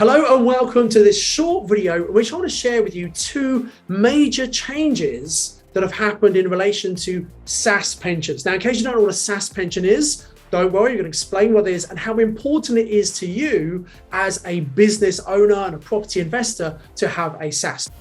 Hello and welcome to this short video in which I want to share with you two major changes that have happened in relation to SSAS pensions. Now, in case you don't know what a SSAS pension is, don't worry, I'm going to explain what it is and how important it is to you as a business owner and a property investor to have a SSAS.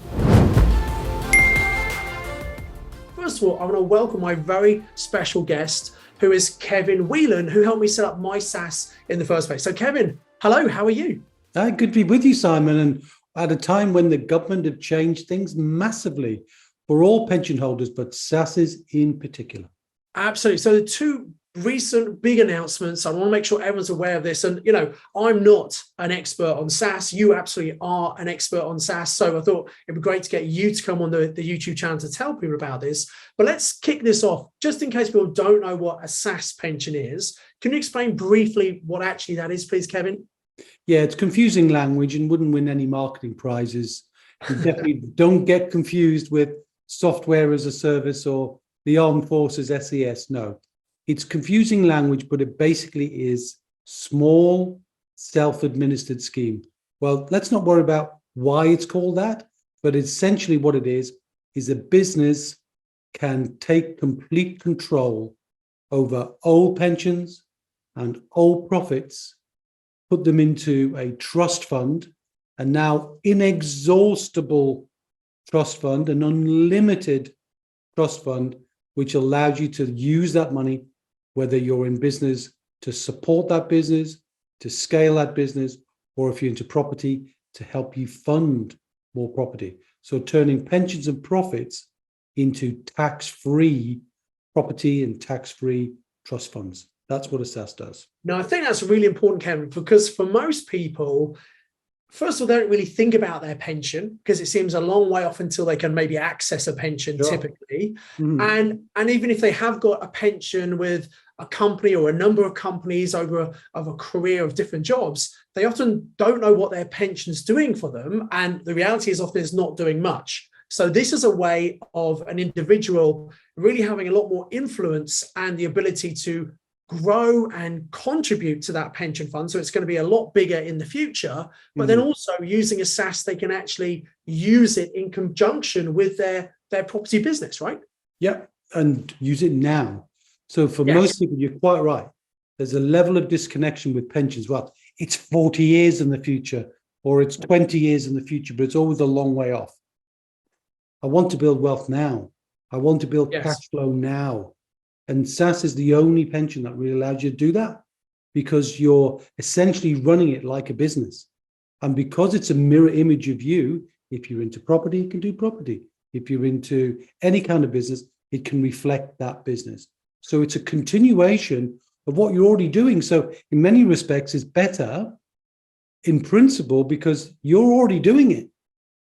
First of all, I want to welcome my very special guest, who is Kevin Whelan, who helped me set up my SSAS in the first place. So Kevin, hello, how are you? Good to be with you, Simon. And at a time when the government have changed things massively for all pension holders, but SSASs in particular. Absolutely. So the two recent big announcements, I want to make sure everyone's aware of this. And, you know, I'm not an expert on SSAS. You absolutely are an expert on SSAS. So I thought it'd be great to get you to come on the YouTube channel to tell people about this. But let's kick this off. Just in case people don't know what a SSAS pension is, can you explain briefly what actually that is, please, Kevin? Yeah, it's confusing language and wouldn't win any marketing prizes. You definitely don't get confused with software as a service or the Armed Forces SAS. No, it's confusing language, but it basically is small self-administered scheme. Well, let's not worry about why it's called that, but essentially what it is a business can take complete control over old pensions and old profits, put them into a trust fund, and now inexhaustible trust fund, an unlimited trust fund, which allows you to use that money, whether you're in business to support that business, to scale that business, or if you're into property, to help you fund more property. So turning pensions and profits into tax-free property and tax-free trust funds. That's what a SSAS does. Now, I think that's really important, Kevin, because for most people, first of all, they don't really think about their pension because it seems a long way off until they can maybe access a pension, sure, typically. Mm-hmm. And even if they have got a pension with a company or a number of companies over a career of different jobs, they often don't know what their pension's doing for them. And the reality is often it's not doing much. So this is a way of an individual really having a lot more influence and the ability to grow and contribute to that pension fund. So it's going to be a lot bigger in the future, but then also using a SSAS, they can actually use it in conjunction with their property business, right? Yeah, and use it now. So for most people, you're quite right. There's a level of disconnection with pensions. Well, it's 40 years in the future, or it's 20 years in the future, but it's always a long way off. I want to build wealth now. I want to build cash flow now. And SSAS is the only pension that really allows you to do that, because you're essentially running it like a business. And because it's a mirror image of you, if you're into property, you can do property. If you're into any kind of business, it can reflect that business. So it's a continuation of what you're already doing. So in many respects, it's better in principle because you're already doing it.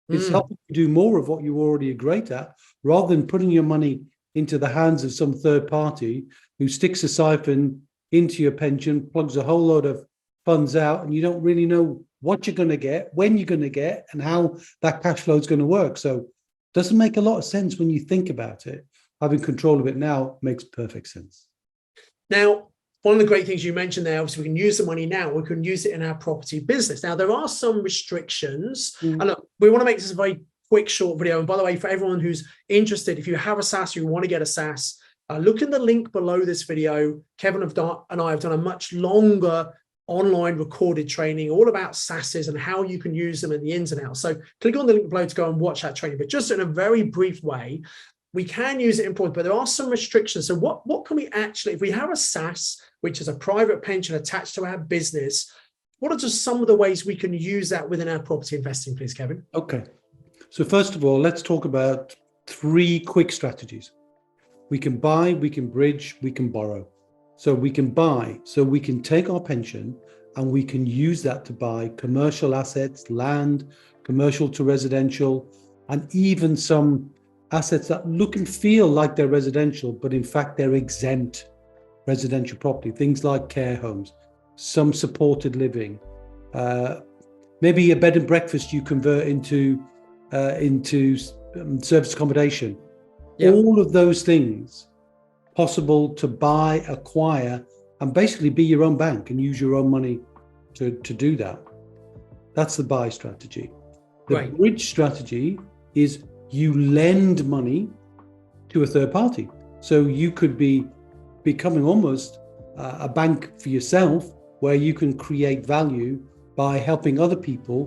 It's helping you do more of what you already are great at, rather than putting your money into the hands of some third party who sticks a siphon into your pension, plugs a whole load of funds out, and you don't really know what you're going to get, when you're going to get, and how that cash flow is going to work. So it doesn't make a lot of sense when you think about it. Having control of it now makes perfect sense. Now, one of the great things you mentioned there, obviously we can use the money now, we can use it in our property business. Now, there are some restrictions. And look, we want to make this a very quick short video. And by the way, for everyone who's interested, if you have a SSAS or you want to get a SSAS, look in the link below this video. Kevin and I have done a much longer online recorded training all about SSASs and how you can use them and the ins and outs. So click on the link below to go and watch that training. But just in a very brief way, we can use it in property, but there are some restrictions. So what can we actually, if we have a SSAS, which is a private pension attached to our business, what are just some of the ways we can use that within our property investing, please, Kevin? Okay. So first of all, let's talk about 3 quick strategies. We can buy, we can bridge, we can borrow. So we can buy, so we can take our pension and we can use that to buy commercial assets, land, commercial to residential, and even some assets that look and feel like they're residential, but in fact they're exempt residential property, things like care homes, some supported living, maybe a bed and breakfast you convert into service accommodation. All of those things possible to buy, acquire, and basically be your own bank and use your own money to do that. That's the buy strategy. The Right. bridge strategy is you lend money to a third party. So you could be becoming almost a bank for yourself, where you can create value by helping other people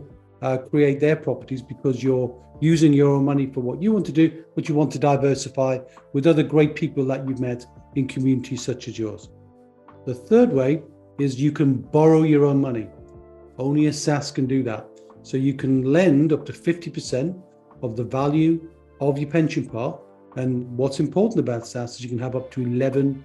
create their properties, because you're using your own money for what you want to do, but you want to diversify with other great people that you've met in communities such as yours. The third way is you can borrow your own money. Only a SSAS can do that. So you can lend up to 50% of the value of your pension pot. And what's important about SSAS is you can have up to 11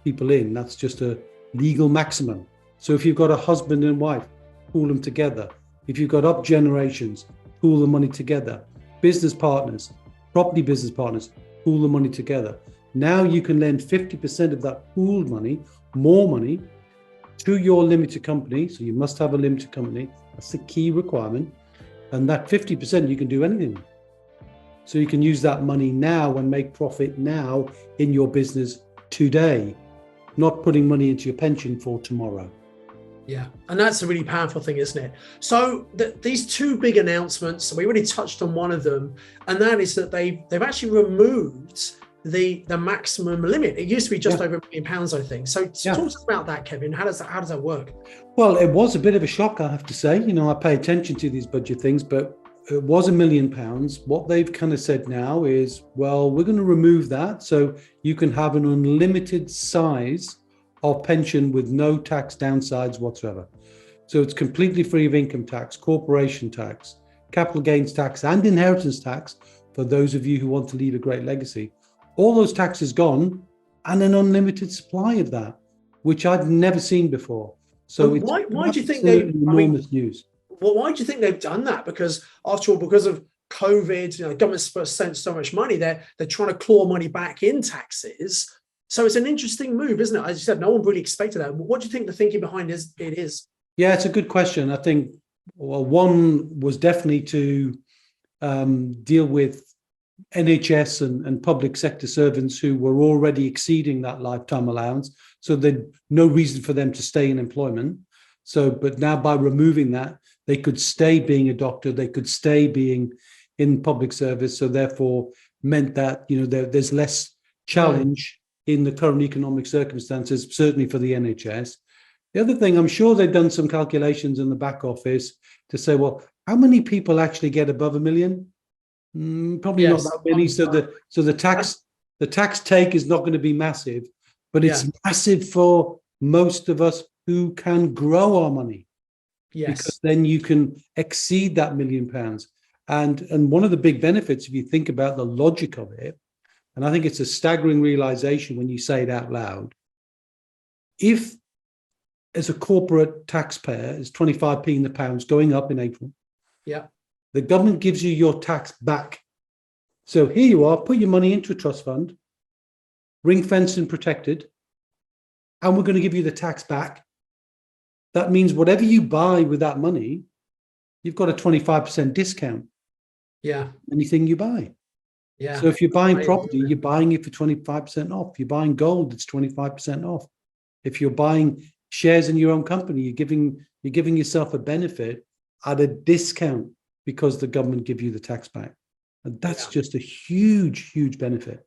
people in. That's just a legal maximum. So if you've got a husband and wife, pool them together. If you've got up generations, pool the money together. Business partners, property business partners, pool the money together. Now you can lend 50% of that pooled money, more money, to your limited company. So you must have a limited company. That's the key requirement. And that 50% you can do anything. So you can use that money now and make profit now in your business today, not putting money into your pension for tomorrow. Yeah, and that's a really powerful thing, isn't it? So these two big announcements, we already touched on one of them, and that is that they've actually removed the maximum limit. It used to be just over £1 million, I think. So talk to us about that, Kevin. How does that work? Well, it was a bit of a shock, I have to say. You know, I pay attention to these budget things, but it was £1 million. What they've kind of said now is, well, we're going to remove that, so you can have an unlimited size of pension with no tax downsides whatsoever. So it's completely free of income tax, corporation tax, capital gains tax, and inheritance tax for those of you who want to leave a great legacy. All those taxes gone, and an unlimited supply of that, which I've never seen before. So it's why do you think enormous news? Well, why do you think they've done that? Because after all, because of COVID, government's spent so much money, they're trying to claw money back in taxes. So it's an interesting move, isn't it? As you said, no one really expected that. What do you think the thinking behind it is? Yeah, it's a good question. I think, well, one was definitely to deal with NHS and public sector servants who were already exceeding that lifetime allowance. So there's no reason for them to stay in employment. So, but now by removing that, they could stay being a doctor, they could stay being in public service. So therefore meant that, there's less challenge in the current economic circumstances, certainly for the NHS. The other thing, I'm sure they've done some calculations in the back office to say, well, how many people actually get above $1 million? Probably not that many. So the tax take is not going to be massive, but it's massive for most of us who can grow our money. Yes. Because then you can exceed that £1 million. And one of the big benefits, if you think about the logic of it, and I think it's a staggering realization when you say it out loud, if as a corporate taxpayer is 25p in the pounds going up in April, the government gives you your tax back. So here you are, put your money into a trust fund, ring fenced and protected, and we're going to give you the tax back. That means whatever you buy with that money, you've got a 25% discount. Yeah. Anything you buy. Yeah. So if you're buying property, you're buying it for 25% off. If you're buying gold, it's 25% off. If you're buying shares in your own company, you're giving yourself a benefit at a discount because the government give you the tax back. And that's just a huge, huge benefit.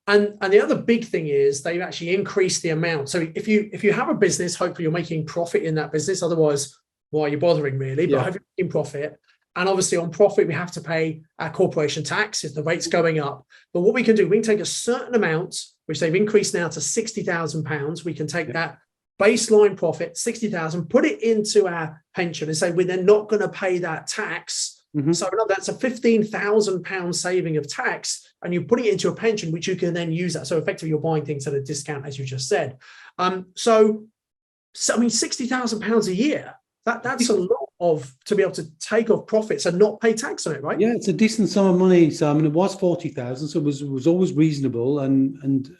And the other big thing is they've actually increased the amount. So if you have a business, hopefully you're making profit in that business. Otherwise, why are you bothering really? But hopefully you're making profit. And obviously on profit, we have to pay our corporation tax if the rate's going up. But what we can do, we can take a certain amount, which they've increased now to £60,000. We can take that baseline profit, 60,000, put it into our pension and say we're then not going to pay that tax. So that's a £15,000 saving of tax, and you're putting it into a pension, which you can then use that. So effectively, you're buying things at a discount, as you just said. So I mean, £60,000 a year. That's a lot to be able to take off profits and not pay tax on it, right? Yeah, it's a decent sum of money. So I mean, it was 40,000, so it was always reasonable. And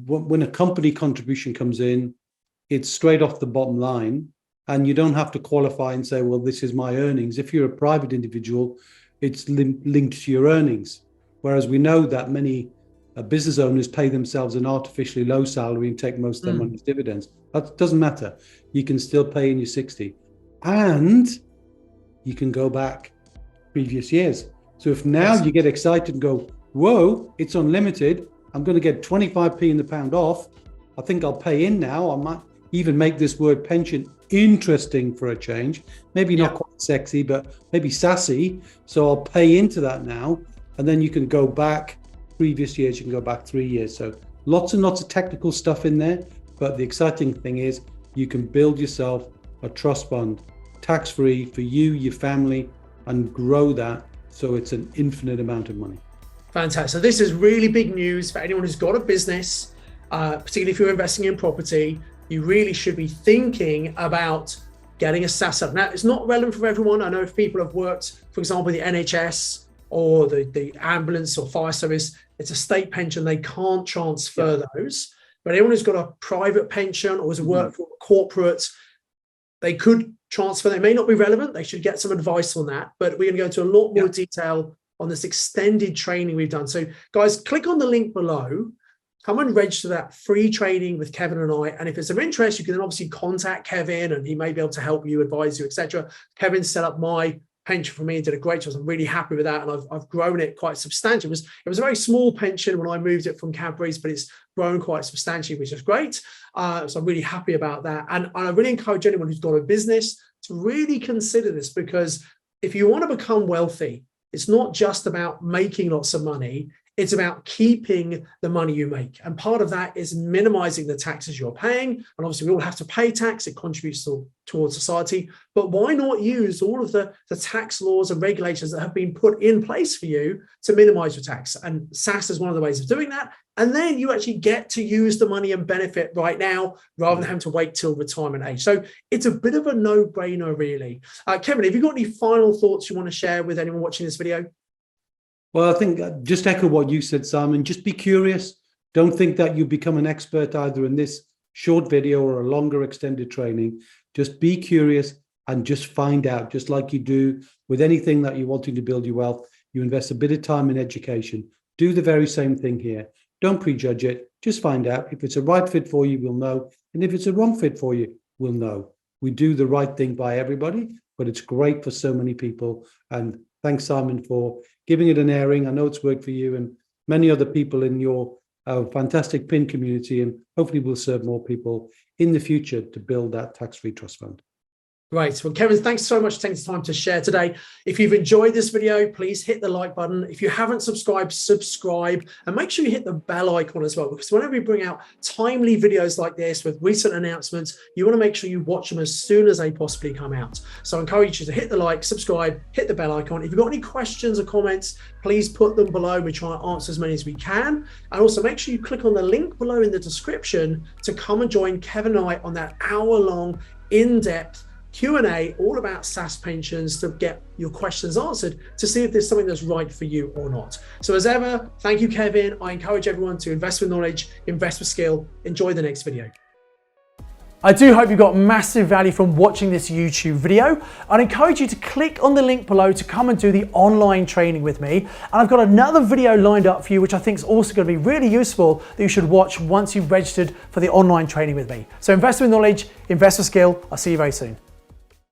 when a company contribution comes in, it's straight off the bottom line. And you don't have to qualify and say, well, this is my earnings. If you're a private individual, it's linked to your earnings. Whereas we know that many business owners pay themselves an artificially low salary and take most of their money as dividends. That doesn't matter. You can still pay in your 60. And you can go back previous years. So if now you get excited and go, whoa, it's unlimited, I'm going to get 25p in the pound off, I think I'll pay in now. I might even make this word pension interesting for a change. Maybe not quite sexy, but maybe sassy. So I'll pay into that now. And then you can go back previous years, you can go back 3 years. So lots and lots of technical stuff in there. But the exciting thing is you can build yourself a trust fund, tax-free for you, your family, and grow that so it's an infinite amount of money. Fantastic. So this is really big news for anyone who's got a business, particularly if you're investing in property. You really should be thinking about getting a SSAS up. Now, it's not relevant for everyone. I know if people have worked, for example, the NHS or the ambulance or fire service, it's a state pension. They can't transfer those. But anyone who's got a private pension or has worked for a corporate, they could transfer. They may not be relevant. They should get some advice on that. But we're going to go into a lot more detail on this extended training we've done. So guys, click on the link below. Come and register that free training with Kevin and I. And if it's of interest, you can then obviously contact Kevin and he may be able to help you, advise you, etc. Kevin set up my pension for me and did a great job. I'm really happy with that. And I've grown it quite substantially. It was a very small pension when I moved it from Cadbury's, but it's grown quite substantially, which is great. So I'm really happy about that. And I really encourage anyone who's got a business to really consider this, because if you want to become wealthy, it's not just about making lots of money. It's about keeping the money you make. And part of that is minimizing the taxes you're paying. And obviously we all have to pay tax. It contributes towards society. But why not use all of the tax laws and regulations that have been put in place for you to minimize your tax? And SSAS is one of the ways of doing that. And then you actually get to use the money and benefit right now rather than having to wait till retirement age. So it's a bit of a no-brainer, really. Kevin, have you got any final thoughts you want to share with anyone watching this video? Well, I think just echo what you said, Simon. Just be curious. Don't think that you become an expert either in this short video or a longer extended training. Just be curious and just find out, just like you do with anything that you're wanting to build your wealth. You invest a bit of time in education. Do the very same thing here. Don't prejudge it. Just find out. If it's a right fit for you, we'll know. And if it's a wrong fit for you, we'll know. We do the right thing by everybody, but it's great for so many people. And thanks, Simon, for giving it an airing. I know it's worked for you and many other people in your fantastic PIN community, and hopefully we'll serve more people in the future to build that tax-free trust fund. Right. Well, Kevin, thanks so much for taking the time to share today. If you've enjoyed this video, please hit the like button. If you haven't subscribed, subscribe, and make sure you hit the bell icon as well, because whenever we bring out timely videos like this with recent announcements, you want to make sure you watch them as soon as they possibly come out. So I encourage you to hit the like, subscribe, hit the bell icon. If you've got any questions or comments, please put them below. We try and answer as many as we can. And also make sure you click on the link below in the description to come and join Kevin and I on that hour-long, in-depth Q&A all about SSAS pensions to get your questions answered, to see if there's something that's right for you or not. So as ever, thank you, Kevin. I encourage everyone to invest with knowledge, invest with skill. Enjoy the next video. I do hope you got massive value from watching this YouTube video. I'd encourage you to click on the link below to come and do the online training with me. And I've got another video lined up for you, which I think is also going to be really useful, that you should watch once you've registered for the online training with me. So invest with knowledge, invest with skill. I'll see you very soon.